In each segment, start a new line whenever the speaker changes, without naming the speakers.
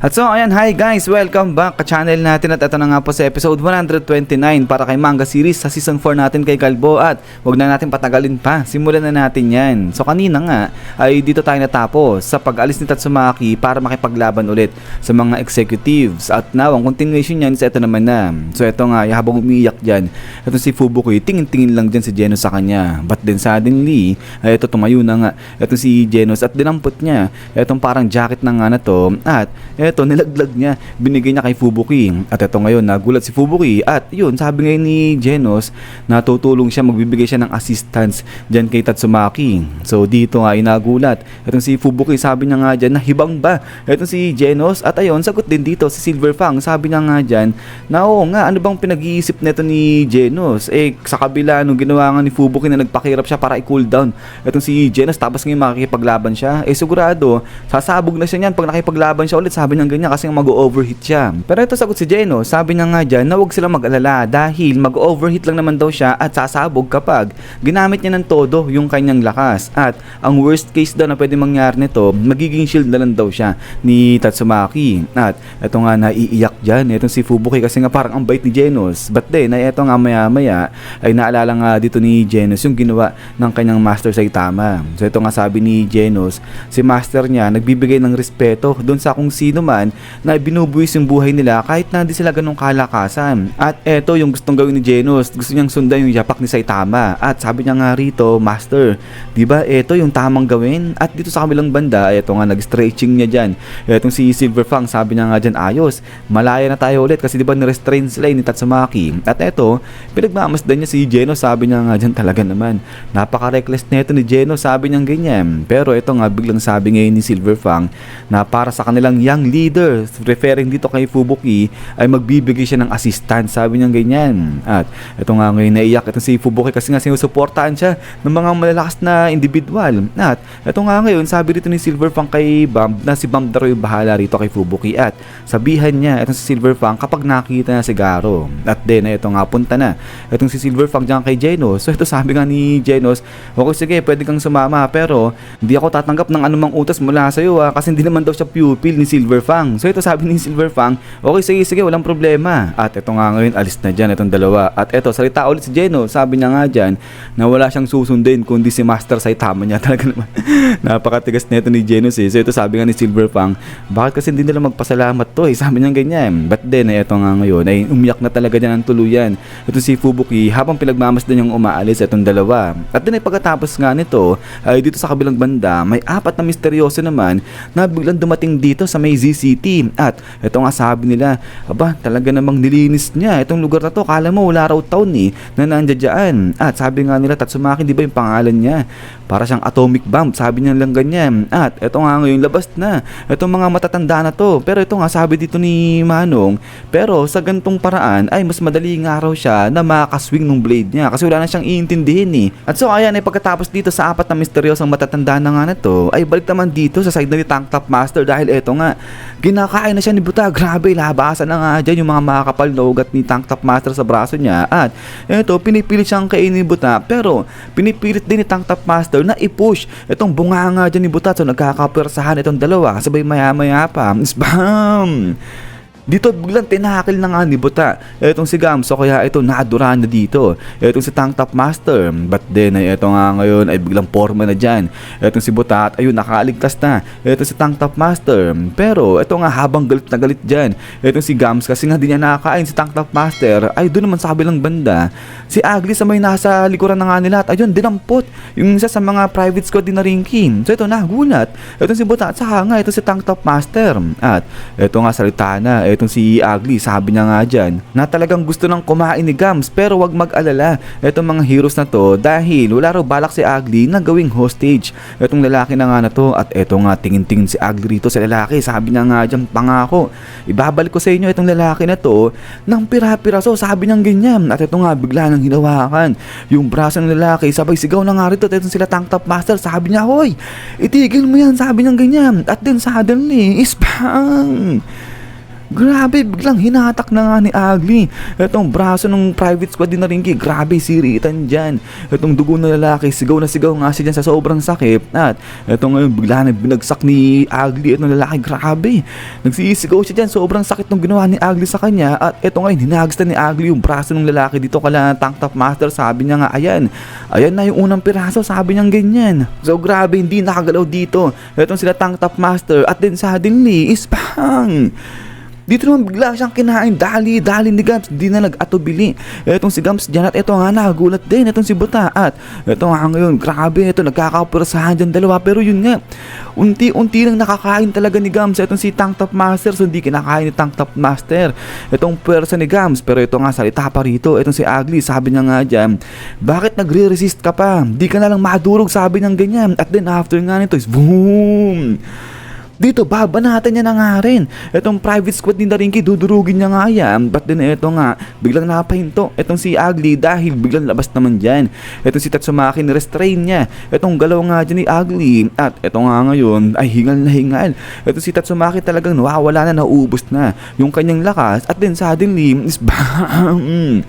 At so ayan, hi guys, welcome back ka channel natin at ito na nga po sa episode 129 para kay manga series sa season 4 natin kay Kalbo at wag na natin patagalin pa, simulan na natin yan. So kanina nga ay dito tayo natapos sa pag-alis ni Tatsumaki para makipaglaban ulit sa mga executives at now ang continuation niyan sa ito naman na. So ito nga, habang umiiyak dyan, ito si Fubuki, tingin-tingin lang dyan si Genos sa kanya, but then suddenly ay ito tumayo na nga, ito si Genos at dinampot niya itong parang jacket na nga na to at eto nilaglag niya, binigay niya kay Fubuki. At eto ngayon nagulat si Fubuki at yun, sabi ngayon ni Genos na tutulong siya, magbibigay siya ng assistance diyan kay Tatsumaki. So dito nga inagulat etong si Fubuki, sabi niya nga diyan na hibang ba etong si Genos at ayun sagot din dito si Silverfang, sabi niya nga diyan na oo nga, ano bang pinag-iisip nito ni Genos sa kabila nung ginawa nga ni Fubuki na nagpakirap siya para i-cool down etong si Genos tapos ngayon makikipaglaban siya, sigurado sasabog na siya niyan pag nakipaglaban siya ulit, sabi niya ganyan kasi mag-overheat siya. Pero ito sagot si Genos, sabi niya nga dyan na huwag silang mag-alala dahil mag-overheat lang naman daw siya at sasabog kapag ginamit niya ng todo yung kanyang lakas. At ang worst case daw na pwede mangyari nito, magiging shield na lang daw siya ni Tatsumaki. At ito nga naiiyak dyan, itong si Fubuki kasi nga parang ang bait ni Genos. But then, ay ito nga maya-maya ay naalala nga dito ni Genos yung ginawa ng kanyang Master Saitama. So ito nga sabi ni Genos, si Master niya nagbibigay ng respeto doon sa kung sino man na binubuwis yung buhay nila kahit na hindi sila ganong kalakasan. At eto yung gustong gawin ni Genos, gusto niyang sundan yung yapak ni Saitama. At sabi niya nga rito, Master, diba eto yung tamang gawin? At dito sa kabilang banda, eto nga nag-stretching niya dyan. Etong si Silverfang, sabi niya nga dyan, ayos, malaya na tayo ulit kasi diba nirestrain sila ni Tatsumaki. At eto, pinagmamasdan niya si Genos, sabi niya nga dyan, talaga naman napaka-reckless neto ni Genos, sabi niya ganyan. Pero eto nga biglang sabi ngayon ni Silverfang na para sa kanilang young leader, referring dito kay Fubuki, ay magbibigay siya ng assistance, sabi niya ganyan. At ito nga ngayon naiyak itong si Fubuki kasi nga sinusuportahan siya ng mga malalakas na individual. At ito nga ngayon sabi dito ni Silverfang kay Bam na si Bam daw yung bahala rito kay Fubuki at sabihan niya itong si Silverfang kapag nakita na si Garo. At then ito nga punta na itong si Silverfang dyan kay Genos. So ito sabi nga ni Genos, okay sige pwede kang sumama pero hindi ako tatanggap ng anumang utas mula sa iyo kasi hindi naman daw siya pupil ni Silverfang. So ito sabi ni Silverfang, okay sige walang problema. At ito nga ngayon alis na dyan itong dalawa. At ito salita ulit si Genos, sabi niya nga dyan na wala siyang susundin kundi si Master Saitama niya. Talaga naman napakatigas na ito ni Genos So ito sabi nga ni Silverfang, bakit kasi hindi nila magpasalamat to sabi niya ganyan. But then ito nga ngayon ay umiyak na talaga dyan ang tuluyan ito si Fubuki habang pinagmamasdan yung umaalis itong dalawa. At din ay pagkatapos nga nito ay dito sa kabilang banda may apat na misteryoso naman na biglang dumating dito sa may ZCT. At ito nga sabi nila, aba talaga namang nilinis niya itong lugar na to, kala mo wala raw taon na nandiyan. At sabi nga nila Tatsumaki, di ba yung pangalan niya para siyang atomic bomb, sabi niya lang ganyan. At ito nga ngayon labas na itong mga matatanda na to, pero ito nga sabi dito ni Manong, pero sa gantong paraan ay mas madali nga raw siya na makaswing ng blade niya kasi wala na siyang iintindihin At so ayan ay pagkatapos dito sa apat na misteryosong matatanda na nga na to ay balik naman dito sa side na ni Tank Top Master dahil ito nga ginakain na siya ni Buta. Grabe, labasan na nga dyan yung mga makakapal na ugat ni Tank Top Master sa braso niya. At ito, pinipilit siyang kainin ni Buta pero pinipilit din ni Tank Top Master na i-push itong bunganga dyan ni Buta. So nagkakapwersahan itong dalawa sabay maya-maya pa. Spam! Dito biglang tinakil na nga ni Buta etong si Gamso kaya ito naadurahan na dito etong si Tank Top Master. But then ay ito nga ngayon ay biglang forma na dyan etong si Buta at ayun nakaaligtas na etong si Tank Top Master. Pero ito nga habang galit na galit dyan etong si Gams kasi nga di niya nakakain si Tank Top Master ay doon naman sa kabilang banda si Ugly sa may nasa likuran na nga nila at ayun dinampot yung isa sa mga private squad din na ringkin. So ito nagulat etong si Buta at saka nga ito si Tank Top Master. At ito nga salita na itong si Ugly, sabi niya nga dyan na talagang gusto nang kumain ni Gams pero wag mag-alala itong mga heroes na to dahil wala raw balak si Ugly na gawing hostage itong lalaki na nga na to. At eto nga tingin-tingin si Ugly rito sa lalaki, sabi niya nga dyan, pangako ibabalik ko sa inyo itong lalaki na to ng pira-piraso, sabi niya ganyan. At ito nga bigla nang hinawakan yung braso ng lalaki, sabay sigaw na nga rito itong sila Tank Top Master, sabi niya hoy itigil mo yan, sabi niya ganyan. At then suddenly spam Grabe, biglang hinatak na nga ni Ugly. Etong braso ng private squad din na Rinky, grabe siritan dyan. Etong dugo na lalaki, sigaw na sigaw nga siya dyan sa sobrang sakit. At eto ngayon, bigla na binagsak ni Ugly etong lalaki, grabe. Nagsisigaw siya dyan, sobrang sakit nung ginawa ni Ugly sa kanya. At eto ngayon, hinagsta ni Ugly yung braso ng lalaki dito kala Tank Top Master. Sabi niya nga, ayan na yung unang piraso, sabi niyang ganyan. So grabe, hindi nakagalaw dito. Etong sila Tank Top Master at then suddenly is bang! Dito naman bigla siyang kinain, dali ni Gams, di na nag-atubili. Etong si Gams dyan at eto nga nagulat din, etong si Buta. At eto nga ngayon, grabe, eto nagkakapurasahan dyan dalawa. Pero yun nga, unti-unti lang nakakain talaga ni Gams. Etong si Tank Top Master, so hindi kinakain ni Tank Top Master etong pwersa ni Gams. Pero ito nga, salita pa rito, etong si Ugly, sabi niya nga dyan, bakit nagre-resist ka pa? Di ka na lang madurog, sabi niyang ganyan. At then after nga nito is boom! Dito, babanatan niya na nga rin. Etong private squad ni Rinky, dudurugin niya nga yan. But then eto nga, biglang napahinto. Etong si Ugly dahil biglang labas naman dyan. Etong si Tatsumaki, ni-restrain niya. Etong galaw nga dyan ni Ugly. At eto nga ngayon, ay hingal na hingal. Etong si Tatsumaki talagang nawawala na, nauubos na yung kanyang lakas. At then suddenly, is bam!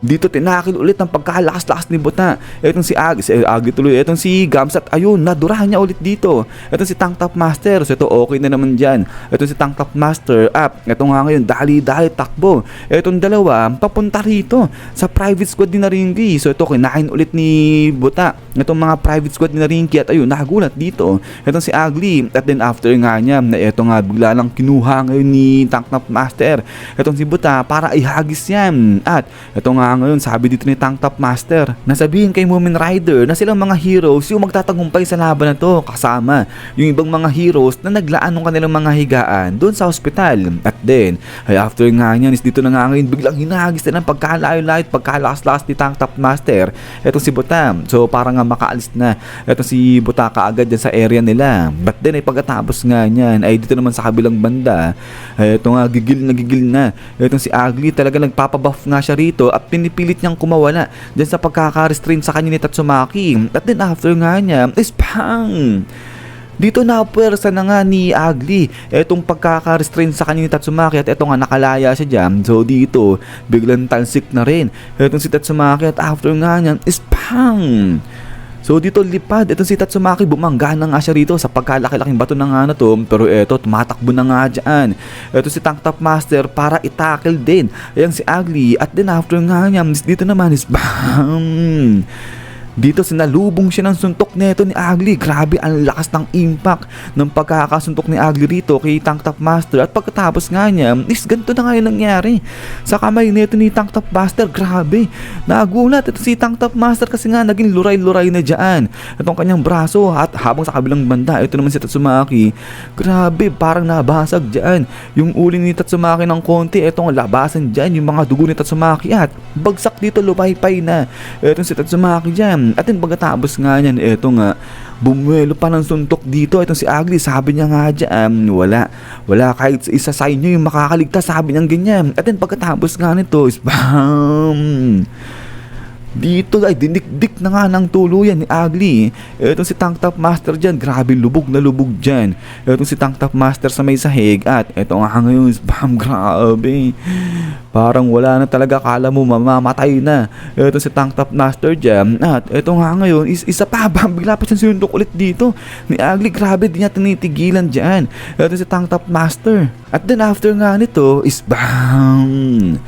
Dito tinakil ulit ang pagkalakas-lakas ni Buta. Etong si Ugly tuloy. Etong si Gams at ayun, nadurahan niya ulit dito. Etong si Tank Top Master. So ito okay na naman dyan. Etong si Tank Top Master up. Ito nga ngayon, dali-dali takbo. Etong dalawa, papunta rito sa private squad ni Rinky. So ito, kinain ulit ni Buta itong mga private squad ni Rinky. At ayun, nakagulat dito. Etong si Ugly. At then after nga niya, na ito nga bigla lang kinuha ngayon ni Tank Top Master etong si Buta para ihagis yan. At ito nga ngayon, sabi dito ni Tank Top Master, nasabihin kay Moomin Rider na silang mga heroes yung magtatagumpay sa laban na to, kasama yung ibang mga heroes na naglaan ng kanilang mga higaan doon sa ospital. At then, ay after nga niyan is dito na nga ngayon, biglang hinagis na ng pagkalayo-layo at pagkalakas-lakas ni Tank Top Master etong si Buta. So parang nga makaalis na etong si Buta kaagad dyan sa area nila. But then ay pagkatapos nga niyan, ay dito naman sa kabilang banda, ay ito nga gigil na etong si Ugly, talaga nagpapabuff nga siya rito at pinipilit niyang kumawala dyan sa pagkaka-restrain sa kanya ni Tatsumaki. At then after nga niya is bang! Dito na puwersa na nga ni Ugly etong pagkaka-restrain sa kanya ni Tatsumaki. At eto nga nakalaya siya dyan. So dito biglang talsik na rin etong si Tatsumaki. At after nga niya is bang! So dito lipad, itong si Tatsumaki, bumangga na nga siya rito sa pagkalaki-laking bato na nga na to. Pero eto, tumatakbo na nga dyan. Eto si Tank Top Master para itackle din ayan si Ugly. At then after nga niya, dito naman is BAM! Dito sinalubong siya ng suntok neto ni Ugly. Grabe ang lakas ng impact ng pagkakasuntok ni Ugly rito kay Tank Top Master. At pagkatapos nga niya, is ganito na nga yung nangyari sa kamay neto ni Tank Top Master. Grabe, nagulat ito si Tank Top Master kasi nga naging luray-luray na dyan itong kanyang braso. At habang sa kabilang banda, ito naman si Tatsumaki, grabe, parang nabasag dyan yung uling ni Tatsumaki ng konti. Itong labasan dyan yung mga dugo ni Tatsumaki. At bagsak dito, lumaypay na itong si Tatsumaki dyan. At then pagkatapos nga niyan, eto nga, bumuelo pa ng suntok dito itong si Ugly. Sabi niya nga dyan, wala kahit isa sa inyo yung makakaligtas, sabi niya ganyan. At then pagkatapos nga nito is BAM! Dito ay dinikdik na nga ng tuluyan ni Ugly. Etong si Tank Top Master dyan, grabe, lubog na lubog dyan. Etong si Tank Top Master sa may sahig. At eto nga ngayon, bam, grabe. Parang wala na talaga, kala mo mamamatay na etong si Tank Top Master dyan. At eto nga ngayon, isa pa, bam, bigla pa siyang sinundok ulit dito ni Ugly. Grabe, di niya tinitigilan dyan etong si Tank Top Master. At then after nga nito is bam!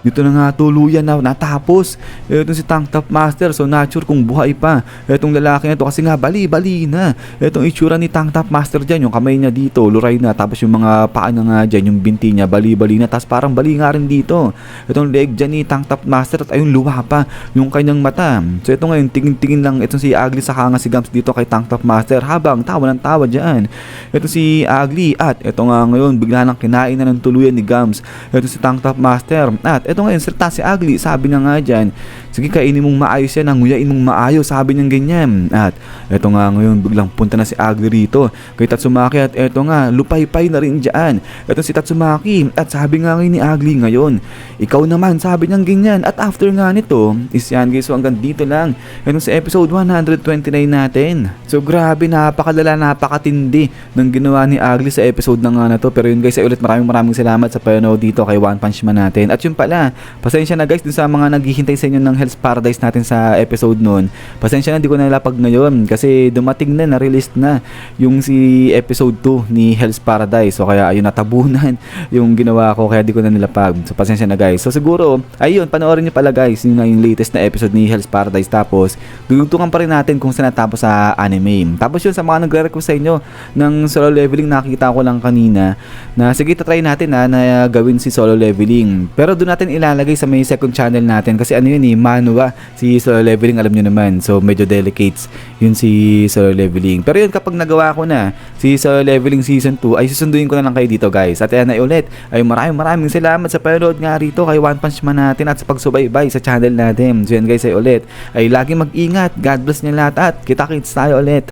Dito na nga tuluyan na natapos etong si Tank Top Master. So not sure kung buhay pa etong lalaki na to kasi nga bali-bali na etong itsura ni Tank Top Master dyan. Yung kamay niya dito luray na, tapos yung mga paa niya nga dyan, yung binti niya bali-bali na, tapos parang bali nga rin dito etong leg dyan ni Tank Top Master. At ayun, luha pa yung kanyang mata. So ito ngayon, tingin-tingin lang etong si Ugly sa kanga si Gams dito kay Tank Top Master habang tawa ng tawa dyan ito si Ugly. At ito nga ngayon, bigla nang kinain na ng tuluyan ni Gams ito si Tank Top Master. At eto ngayon, salita si Ugly, sabi niya nga dyan, sige kainin mong maayos yan, nguyain mong maayos, sabi niya ganyan. At eto nga ngayon, biglang punta na si Ugly rito kay Tatsumaki at eto nga, lupay-pay na rin dyan. Eto si Tatsumaki at sabi nga ngayon ni Ugly ngayon, ikaw naman, sabi niya ganyan. At after nga nito, is yan guys, so hanggang dito lang. Ito sa episode 129 natin. So grabe, napakalala, napakatindi ng ginawa ni Ugly sa episode na nga na to. Pero yun guys, ay ulit maraming salamat sa panonood dito kay One Punch Man natin. At yun pala, pasensya na guys dun sa mga naghihintay sa inyo ng Hell's Paradise natin sa episode nun. Pasensya na, di ko nalapag ngayon kasi dumating na, na-release na yung si episode 2 ni Hell's Paradise. So kaya ayun, natabunan yung ginawa ko, kaya di ko na nilapag. So pasensya na guys. So siguro, ayun, panoorin nyo pala guys yung latest na episode ni Hell's Paradise. Tapos dudugtungan pa rin natin kung saan natapos sa anime. Tapos yun, sa mga nagre-request sa inyo ng solo leveling, nakikita ko lang kanina na sige, try natin na gawin si solo leveling. Pero doon natin ilalagay sa may second channel natin kasi ano yun manhwa si solo leveling, alam nyo naman. So medyo delicates yun si solo leveling. Pero yun, kapag nagawa ko na si solo leveling season 2, ay susunduin ko na lang kayo dito guys. At yan ay ulit, ay maraming salamat sa panonood nga rito kay One Punch Man natin at sa pagsubaybay sa channel natin. So yan guys, ay ulit, ay lagi mag-ingat. God bless niyo lahat at kita-kits tayo ulit.